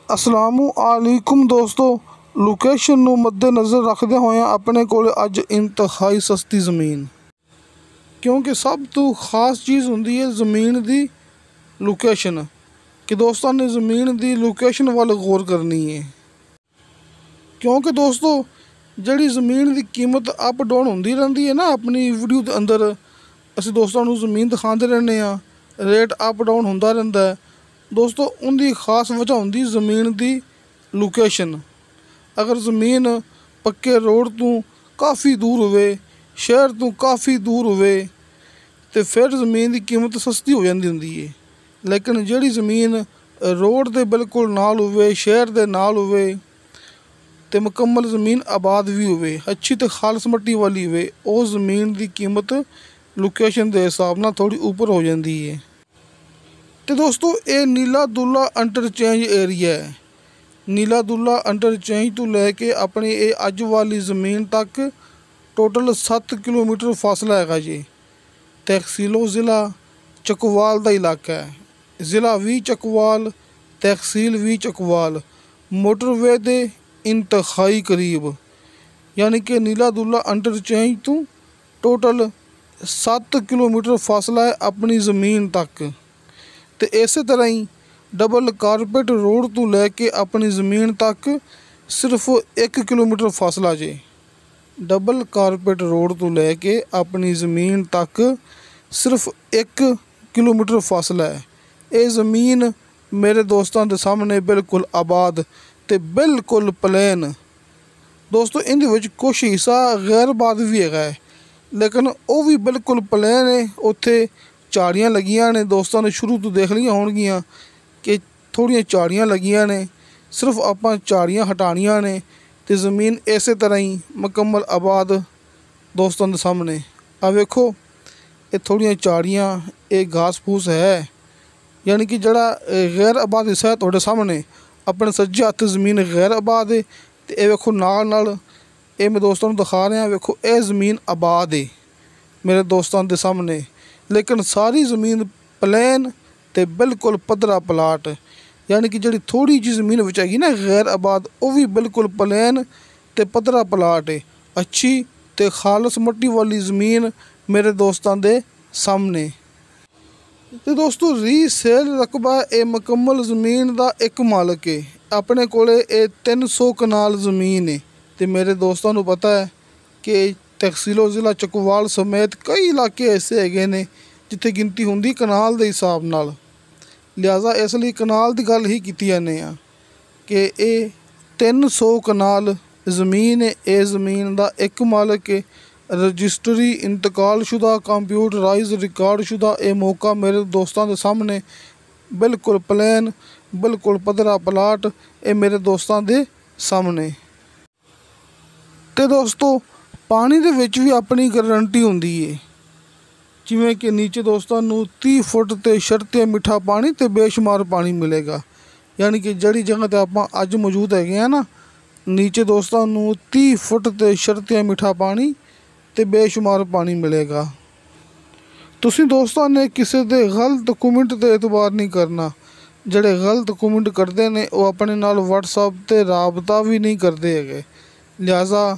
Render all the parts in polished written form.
ਅਸਲਾਮੁ ਅਲੈकुम ਦੋਸਤੋ, ਲੋਕੇਸ਼ਨ ਨੂੰ ਮੱਦੇਨਜ਼ਰ ਰੱਖਦੇ ਹੋਏ ਆਪਣੇ ਕੋਲ ਅੱਜ ਇੰਤਹਾਈ ਸਸਤੀ ਜ਼ਮੀਨ, ਕਿਉਂਕਿ ਸਭ ਤੋਂ ਖਾਸ ਚੀਜ਼ ਹੁੰਦੀ ਹੈ ਜ਼ਮੀਨ ਦੀ ਲੋਕੇਸ਼ਨ, ਕਿ ਦੋਸਤਾਂ ਨੇ ਜ਼ਮੀਨ ਦੀ ਲੋਕੇਸ਼ਨ ਵੱਲ ਗੌਰ ਕਰਨੀ ਹੈ। ਕਿਉਂਕਿ ਦੋਸਤੋ ਜਿਹੜੀ ਜ਼ਮੀਨ ਦੀ ਕੀਮਤ ਅਪ ਡਾਊਨ ਹੁੰਦੀ ਰਹਿੰਦੀ ਹੈ ਨਾ, ਆਪਣੀ ਵੀਡੀਓ ਦੇ ਅੰਦਰ ਅਸੀਂ ਦੋਸਤਾਂ ਨੂੰ ਜ਼ਮੀਨ ਦਿਖਾਉਂਦੇ ਰਹਿੰਦੇ ਹਾਂ, ਰੇਟ ਅਪ ਡਾਊਨ ਹੁੰਦਾ ਰਹਿੰਦਾ ਹੈ। ਦੋਸਤੋ ਉਹਦੀ ਖਾਸ ਵਜ੍ਹਾ ਹੁੰਦੀ ਜ਼ਮੀਨ ਦੀ ਲੋਕੇਸ਼ਨ। ਅਗਰ ਜ਼ਮੀਨ ਪੱਕੇ ਰੋਡ ਤੋਂ ਕਾਫੀ ਦੂਰ ਹੋਵੇ, ਸ਼ਹਿਰ ਤੋਂ ਕਾਫੀ ਦੂਰ ਹੋਵੇ, ਤੇ ਫਿਰ ਜ਼ਮੀਨ ਦੀ ਕੀਮਤ ਸਸਤੀ ਹੋ ਜਾਂਦੀ ਹੁੰਦੀ ਹੈ। ਲੇਕਿਨ ਜਿਹੜੀ ਜ਼ਮੀਨ ਰੋਡ ਦੇ ਬਿਲਕੁਲ ਨਾਲ ਹੋਵੇ, ਸ਼ਹਿਰ ਦੇ ਨਾਲ ਹੋਵੇ, ਤੇ ਮੁਕੰਮਲ ਜ਼ਮੀਨ ਆਬਾਦ ਵੀ ਹੋਵੇ, ਅੱਛੀ ਤੇ ਖਾਲਸ ਮਿੱਟੀ ਵਾਲੀ ਹੋਵੇ, ਉਹ ਜ਼ਮੀਨ ਦੀ ਕੀਮਤ ਲੋਕੇਸ਼ਨ ਦੇ ਹਿਸਾਬ ਨਾਲ ਥੋੜ੍ਹੀ ਉੱਪਰ ਹੋ ਜਾਂਦੀ ਹੈ। ਤੇ ਦੋਸਤੋ ਇਹ ਨੀਲਾ ਦੁੱਲਾ ਇੰਟਰਚੇਂਜ ਏਰੀਆ ਹੈ। ਨੀਲਾ ਦੁੱਲਾ ਇੰਟਰਚੇਂਜ ਤੋਂ ਲੈ ਕੇ ਆਪਣੀ ਇਹ ਅੱਜ ਵਾਲੀ ਜ਼ਮੀਨ ਤੱਕ ਟੋਟਲ 7 ਕਿਲੋਮੀਟਰ ਫਾਸਲਾ ਹੈਗਾ ਜੀ। ਤਹਿਸੀਲੋ ਜ਼ਿਲ੍ਹਾ ਚੱਕਵਾਲ ਦਾ ਇਲਾਕਾ ਹੈ। ਜ਼ਿਲ੍ਹਾ ਵੀ ਚੱਕਵਾਲ, ਤਹਿਸੀਲ ਵੀ ਚੱਕਵਾਲ, ਮੋਟਰਵੇ ਦੇ ਇੰਤਹਾਈ ਕਰੀਬ, ਯਾਨੀ ਕਿ ਨੀਲਾ ਦੁੱਲਾ ਇੰਟਰਚੇਂਜ ਤੋਂ ਟੋਟਲ 7 ਕਿਲੋਮੀਟਰ ਫਾਸਲਾ ਹੈ ਆਪਣੀ ਜ਼ਮੀਨ ਤੱਕ। ਤੇ ਇਸੇ ਤਰ੍ਹਾਂ ਹੀ ਡਬਲ ਕਾਰਪੇਟ ਰੋਡ ਤੋਂ ਲੈ ਕੇ ਆਪਣੀ ਜ਼ਮੀਨ ਤੱਕ ਸਿਰਫ 1 ਕਿਲੋਮੀਟਰ ਫਾਸਲਾ ਜੇ। ਡਬਲ ਕਾਰਪੇਟ ਰੋਡ ਤੋਂ ਲੈ ਕੇ ਆਪਣੀ ਜ਼ਮੀਨ ਤੱਕ ਸਿਰਫ 1 ਕਿਲੋਮੀਟਰ ਫਾਸਲਾ ਹੈ। ਇਹ ਜ਼ਮੀਨ ਮੇਰੇ ਦੋਸਤਾਂ ਦੇ ਸਾਹਮਣੇ ਬਿਲਕੁਲ ਆਬਾਦ ਤੇ ਬਿਲਕੁਲ ਪਲੇਨ। ਦੋਸਤੋ ਇਹਦੇ ਵਿੱਚ ਕੁਛ ਹਿੱਸਾ ਗੈਰ ਆਬਾਦ ਵੀ ਹੈਗਾ ਹੈ, ਲੇਕਿਨ ਉਹ ਵੀ ਬਿਲਕੁਲ ਪਲੇਨ ਹੈ। ਉੱਥੇ ਝਾੜੀਆਂ ਲੱਗੀਆਂ ਨੇ, ਦੋਸਤਾਂ ਨੇ ਸ਼ੁਰੂ ਤੋਂ ਦੇਖ ਲਈਆਂ ਹੋਣਗੀਆਂ ਕਿ ਥੋੜ੍ਹੀਆਂ ਝਾੜੀਆਂ ਲੱਗੀਆਂ ਨੇ, ਸਿਰਫ ਆਪਾਂ ਝਾੜੀਆਂ ਹਟਾਉਣੀਆਂ ਨੇ ਤੇ ਜ਼ਮੀਨ ਇਸੇ ਤਰ੍ਹਾਂ ਹੀ ਮੁਕੰਮਲ ਆਬਾਦ ਦੋਸਤਾਂ ਦੇ ਸਾਹਮਣੇ। ਆ ਵੇਖੋ, ਇਹ ਥੋੜ੍ਹੀਆਂ ਝਾੜੀਆਂ, ਇਹ ਘਾਸ ਫੂਸ ਹੈ, ਯਾਨੀ ਕਿ ਜਿਹੜਾ ਗੈਰ ਆਬਾਦ ਹਿੱਸਾ ਹੈ ਤੁਹਾਡੇ ਸਾਹਮਣੇ। ਆਪਣੇ ਸੱਜੇ ਹੱਥ ਜ਼ਮੀਨ ਗੈਰ ਆਬਾਦ ਹੈ, ਤੇ ਇਹ ਵੇਖੋ ਨਾਲ ਨਾਲ ਇਹ ਮੈਂ ਦੋਸਤਾਂ ਨੂੰ ਦਿਖਾ ਰਿਹਾ, ਵੇਖੋ ਇਹ ਜ਼ਮੀਨ ਆਬਾਦ ਹੈ ਮੇਰੇ ਦੋਸਤਾਂ ਦੇ ਸਾਹਮਣੇ। ਲੇਕਿਨ ਸਾਰੀ ਜ਼ਮੀਨ ਪਲੇਨ ਤੇ ਬਿਲਕੁਲ ਪੱਧਰਾ ਪਲਾਟ, ਯਾਨੀ ਕਿ ਜਿਹੜੀ ਥੋੜ੍ਹੀ ਜਿਹੀ ਜ਼ਮੀਨ ਵਿੱਚ ਹੈਗੀ ਨਾ ਗੈਰ ਆਬਾਦ, ਉਹ ਵੀ ਬਿਲਕੁਲ ਪਲੇਨ ਤੇ ਪੱਧਰਾ ਪਲਾਟ ਹੈ। ਅੱਛੀ ਤੇ ਖਾਲਸ ਮਿੱਟੀ ਵਾਲੀ ਜ਼ਮੀਨ ਮੇਰੇ ਦੋਸਤਾਂ ਦੇ ਸਾਹਮਣੇ। ਤੇ ਦੋਸਤੋ ਰੀਸੇਲ ਰਕਬਾ ਇਹ ਮੁਕੰਮਲ ਜ਼ਮੀਨ ਦਾ ਇੱਕ ਮਾਲਕ ਹੈ। ਆਪਣੇ ਕੋਲੇ ਇਹ 300 ਕਨਾਲ ਜ਼ਮੀਨ ਹੈ। ਤੇ ਮੇਰੇ ਦੋਸਤਾਂ ਨੂੰ ਪਤਾ ਹੈ ਕਿ ਤਹਿਸੀਲੋ ਜ਼ਿਲ੍ਹਾ ਚੱਕਵਾਲ ਸਮੇਤ ਕਈ ਇਲਾਕੇ ਐਸੇ ਹੈਗੇ ਨੇ ਜਿੱਥੇ ਗਿਣਤੀ ਹੁੰਦੀ ਕਨਾਲ ਦੇ ਹਿਸਾਬ ਨਾਲ। ਲਿਹਾਜ਼ਾ ਇਸ ਲਈ ਕਨਾਲ ਦੀ ਗੱਲ ਹੀ ਕੀਤੀ ਜਾਂਦੇ ਆ ਕਿ ਇਹ 300 ਕਨਾਲ ਜ਼ਮੀਨ ਹੈ। ਇਹ ਜ਼ਮੀਨ ਦਾ ਇੱਕ ਮਾਲਕ ਹੈ। ਰਜਿਸਟਰੀ ਇੰਤਕਾਲਸ਼ੁਦਾ ਕੰਪਿਊਟਰਾਈਜ਼ ਰਿਕਾਰਡਸ਼ੁਦਾ ਇਹ ਮੌਕਾ ਮੇਰੇ ਦੋਸਤਾਂ ਦੇ ਸਾਹਮਣੇ ਬਿਲਕੁਲ ਪਲੇਨ, ਬਿਲਕੁਲ ਪੱਧਰਾ ਪਲਾਟ, ਇਹ ਮੇਰੇ ਦੋਸਤਾਂ ਦੇ ਸਾਹਮਣੇ। ਤੇ ਦੋਸਤੋ ਪਾਣੀ ਦੇ ਵਿੱਚ ਵੀ ਆਪਣੀ ਗਰੰਟੀ ਹੁੰਦੀ ਹੈ, ਜਿਵੇਂ ਕਿ ਨੀਚੇ ਦੋਸਤਾਂ ਨੂੰ 30 ਫੁੱਟ 'ਤੇ ਸ਼ਰਤੀਆ ਮਿੱਠਾ ਪਾਣੀ ਤੇ ਬੇਸ਼ੁਮਾਰ ਪਾਣੀ ਮਿਲੇਗਾ। ਯਾਨੀ ਕਿ ਜਿਹੜੀ ਜਗ੍ਹਾ 'ਤੇ ਆਪਾਂ ਅੱਜ ਮੌਜੂਦ ਹੈਗੇ ਆ ਨਾ, ਨੀਚੇ ਦੋਸਤਾਂ ਨੂੰ 30 ਫੁੱਟ 'ਤੇ ਸ਼ਰਤੀਆ ਮਿੱਠਾ ਪਾਣੀ ਤੇ ਬੇਸ਼ੁਮਾਰ ਪਾਣੀ ਮਿਲੇਗਾ। ਤੁਸੀਂ ਦੋਸਤਾਂ ਨੇ ਕਿਸੇ ਦੇ ਗਲਤ ਕਮੈਂਟ 'ਤੇ ਇਤਬਾਰ ਨਹੀਂ ਕਰਨਾ। ਜਿਹੜੇ ਗਲਤ ਕਮੈਂਟ ਕਰਦੇ ਨੇ ਉਹ ਆਪਣੇ ਨਾਲ ਵਟਸਐਪ 'ਤੇ ਰਾਬਤਾ ਵੀ ਨਹੀਂ ਕਰਦੇ ਹੈਗੇ। ਲਿਹਾਜ਼ਾ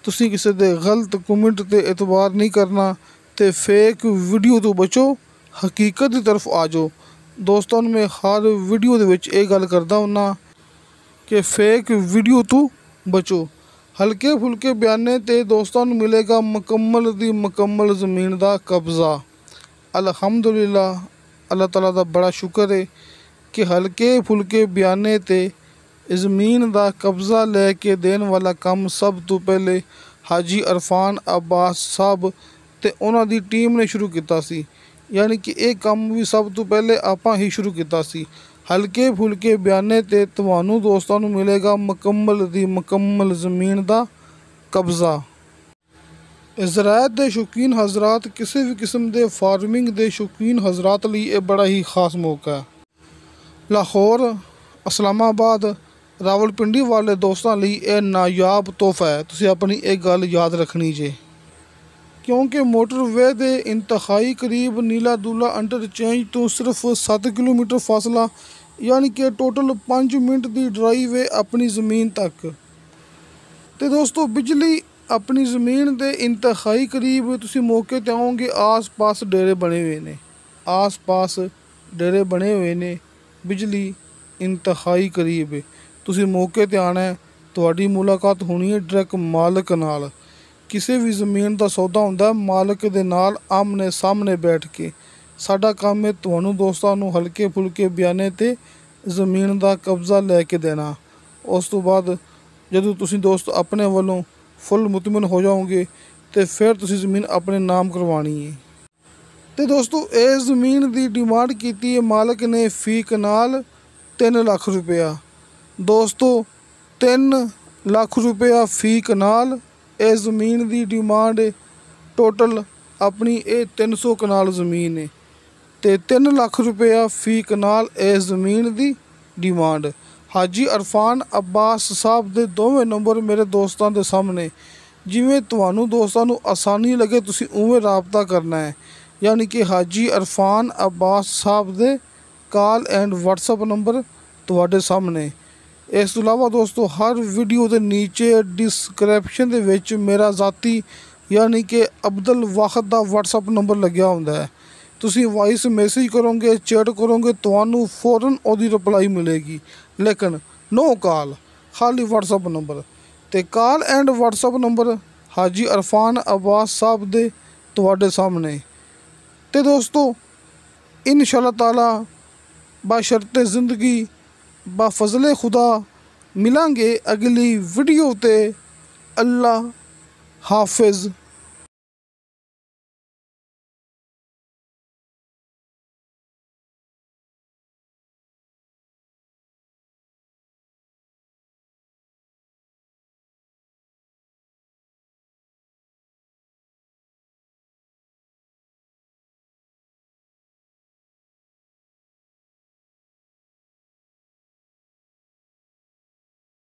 ਤੁਸੀਂ ਕਿਸੇ ਦੇ ਗਲਤ ਕਮੈਂਟ 'ਤੇ ਇਤਬਾਰ ਨਹੀਂ ਕਰਨਾ ਤੇ ਫੇਕ ਵੀਡੀਓ ਤੋਂ ਬਚੋ, ਹਕੀਕਤ ਦੀ ਤਰਫ ਆ ਜਾਓ। ਦੋਸਤਾਂ ਨੂੰ ਮੈਂ ਹਰ ਵੀਡੀਓ ਦੇ ਵਿੱਚ ਇਹ ਗੱਲ ਕਰਦਾ ਹੁੰਦਾ ਕਿ ਫੇਕ ਵੀਡੀਓ ਤੋਂ ਬਚੋ। ਹਲਕੇ ਫੁਲਕੇ ਬਿਆਨੇ 'ਤੇ ਦੋਸਤਾਂ ਨੂੰ ਮਿਲੇਗਾ ਮੁਕੰਮਲ ਦੀ ਮੁਕੰਮਲ ਜ਼ਮੀਨ ਦਾ ਕਬਜ਼ਾ। ਅਲਹਮਦੁਲਿਲਾ, ਅੱਲਾਹ ਤਾਲਾ ਦਾ ਬੜਾ ਸ਼ੁਕਰ ਹੈ ਕਿ ਹਲਕੇ ਫੁਲਕੇ ਬਿਆਨੇ 'ਤੇ ਜ਼ਮੀਨ ਦਾ ਕਬਜ਼ਾ ਲੈ ਕੇ ਦੇਣ ਵਾਲਾ ਕੰਮ ਸਭ ਤੋਂ ਪਹਿਲੇ ਹਾਜੀ ਅਰਫਾਨ ਅਬਾਸ ਸਾਹਿਬ ਤੇ ਉਹਨਾਂ ਦੀ ਟੀਮ ਨੇ ਸ਼ੁਰੂ ਕੀਤਾ ਸੀ। ਯਾਨੀ ਕਿ ਇਹ ਕੰਮ ਵੀ ਸਭ ਤੋਂ ਪਹਿਲੇ ਆਪਾਂ ਹੀ ਸ਼ੁਰੂ ਕੀਤਾ ਸੀ। ਹਲਕੇ ਫੁਲਕੇ ਬਿਆਨੇ 'ਤੇ ਤੁਹਾਨੂੰ ਦੋਸਤਾਂ ਨੂੰ ਮਿਲੇਗਾ ਮੁਕੰਮਲ ਦੀ ਮੁਕੰਮਲ ਜ਼ਮੀਨ ਦਾ ਕਬਜ਼ਾ। ਜ਼ਰਾਅਤ ਦੇ ਸ਼ੌਕੀਨ ਹਜ਼ਰਾਤ, ਕਿਸੇ ਵੀ ਕਿਸਮ ਦੇ ਫਾਰਮਿੰਗ ਦੇ ਸ਼ੌਕੀਨ ਹਜ਼ਰਾਤ ਲਈ ਇਹ ਬੜਾ ਹੀ ਖਾਸ ਮੌਕਾ ਹੈ। ਲਾਹੌਰ, ਇਸਲਾਮਾਬਾਦ, ਰਾਵਲਪਿੰਡੀ ਵਾਲੇ ਦੋਸਤਾਂ ਲਈ ਇਹ ਨਾਯਾਬ ਤੋਹਫਾ ਹੈ। ਤੁਸੀਂ ਆਪਣੀ ਇਹ ਗੱਲ ਯਾਦ ਰੱਖਣੀ ਜੇ, ਕਿਉਂਕਿ ਮੋਟਰਵੇ ਦੇ ਇੰਤਹਾਈ ਕਰੀਬ ਨੀਲਾ ਦੁੱਲਾ ਇੰਟਰਚੇਂਜ ਤੋਂ ਸਿਰਫ 7 ਕਿਲੋਮੀਟਰ ਫਾਸਲਾ यानी कि टोटल 5 मिनट की ड्राइव है अपनी ज़मीन तक। तो दोस्तों बिजली अपनी ज़मीन के इंतहाई करीब तुसी मौके ते आओगे। आस पास डेरे बने हुए ने, आस पास डेरे बने हुए ने, बिजली इंतहाई करीब है। तुसी मौके ते आना है, तुहाडी मुलाकात होनी है डायरैक्ट मालक नाल। किसी भी ज़मीन का सौदा होंदा है मालक दे नाल आमने सामने बैठ के। साडा काम है तुहानू दोस्तां नू हल्के फुल्के बयाने ते ज़मीन का कब्जा लैके देना। उस तो बाद जदों तुसी दोस्त अपने वालों फुल मुतमिन हो जाओगे तो फिर तुसी ज़मीन अपने नाम करवानी है। तो दोस्तों ये ज़मीन की डिमांड की है मालक ने फी कनाल 3 लाख रुपया। दोस्तों 3 लाख रुपया फी कनाल ये ज़मीन की डिमांड है। टोटल अपनी ये 300 कनाल ज़मीन है तो 3 लाख रुपया फी कनाल ये ज़मीन की डिमांड। हाजी अरफान अब्बास साहब दे दोवें नंबर मेरे दोस्तों के सामने। जिमें तुहानू दोस्तों नू आसानी लगे तुसी उवें राबता करना है। यानी कि हाजी अरफान अब्बास साहब दे कॉल एंड व्हाट्सअप नंबर तुहाडे सामने। इस तो इलावा दोस्तों हर वीडियो के नीचे डिस्क्रिप्शन दे विच मेरा ज़ाती यानी कि अब्दुल वाहिद का व्हाट्सअप नंबर लग्या हुंदा है। तुसी वॉइस मैसेज करोगे चैट करोगे तुहानू फौरन ओदी रिप्लाई मिलेगी, लेकिन नो कॉल, खाली व्हाट्सअप नंबर। तो कॉल एंड व्हाट्सअप नंबर हाजी अरफान अब्बास साहब दे तुहाडे सामने। तो दोस्तों इंशाअल्लाह ताला बशर्ते ज़िंदगी बाफजले खुदा मिलांगे अगली वीडियो ते। अल्लाह हाफिज़।